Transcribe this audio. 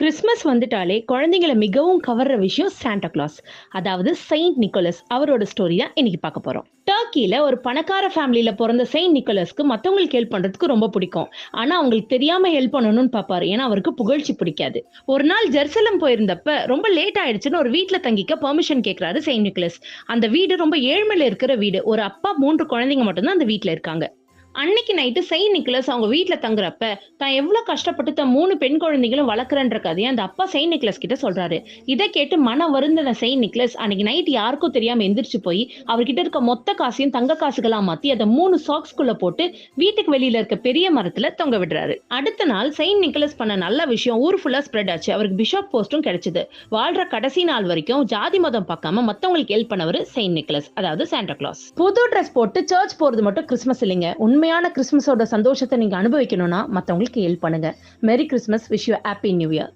Christmas வந்துட்டாலே குழந்தைங்கள மிகவும் கவர்ற விஷயம் சாண்டா கிளாஸ். அதாவது செயின்ட் நிக்கோலஸ் அவரோட ஸ்டோரி தான் இன்னைக்கு பார்க்க போறோம். டர்க்கில ஒரு பணக்கார ஃபேமிலியில பிறந்த செயின்ட் நிக்கோலஸ்க்கு மத்தவங்களுக்கு ஹெல்ப் பண்றதுக்கு ரொம்ப பிடிக்கும். ஆனா அவங்களுக்கு தெரியாம ஹெல்ப் பண்ணணும்னு பாப்பாரு. ஏன்னா அவருக்கு புகழ்ச்சி பிடிக்காது. ஒரு நாள் ஜெருசலம் போயிருந்தப்ப ரொம்ப லேட் ஆயிடுச்சுன்னு ஒரு வீட்டுல தங்கிக்க பெர்மிஷன் கேட்கிறாரு செயின்ட் நிக்கோலஸ். அந்த வீடு ரொம்ப ஏழ்மையில இருக்கிற வீடு. ஒரு அப்பா 3 குழந்தைங்க மட்டும்தான் அந்த வீட்டுல இருக்காங்க. அன்னைக்கு நைட்டு செயின்ட் நிக்கோலஸ் அவங்க வீட்ல தங்குறப்ப, தான் எவ்ளோ கஷ்டப்பட்டு தன் 3 பெண் குழந்தைகளும் வளர்க்குறன்ற கதைய அந்த அப்பா செயின்ட் நிக்கோலஸ் கிட்ட சொல்றாரு. இத கேட்டு மனம் வருந்தின செயின்ட் நிக்கோலஸ் அன்னைக்கு நைட் யாருக்கும் தெரியாம எந்திரிச்சு போய், அவர்கிட்ட இருக்க மொத்த காசையும் தங்க காசுகளா மாத்தி அத 3 சாக்ஸ்குள்ள போட்டு வீட்டுக்கு வெளியில இருக்க பெரிய மரத்துல தொங்க விடுறாரு. அடுத்த நாள் செயின்ட் நிக்கோலஸ் பண்ண நல்ல விஷயம் ஊர் ஃபுல்லா ஸ்ப்ரெட் ஆச்சு. அவருக்கு பிஷப் போஸ்டும் கிடைச்சது. வாழ்ற கடைசி நாள் வரைக்கும் ஜாதி மதம் பார்க்காம மத்தவங்களுக்கு ஹெல்ப் பண்ணவர் செயின்ட் நிக்கோலஸ், அதாவது சாண்டா கிளாஸ். புது ட்ரெஸ் போட்டு சர்ச் போறது மட்டும் கிறிஸ்மஸ் இல்லைங்க. உண்மையான கிறிஸ்மஸோட சந்தோஷத்தை நீங்க அனுபவிக்கணும்னா மத்தவங்களுக்கு ஹெல்ப் பண்ணுங்க. மெரி Christmas. Wish you happy new year.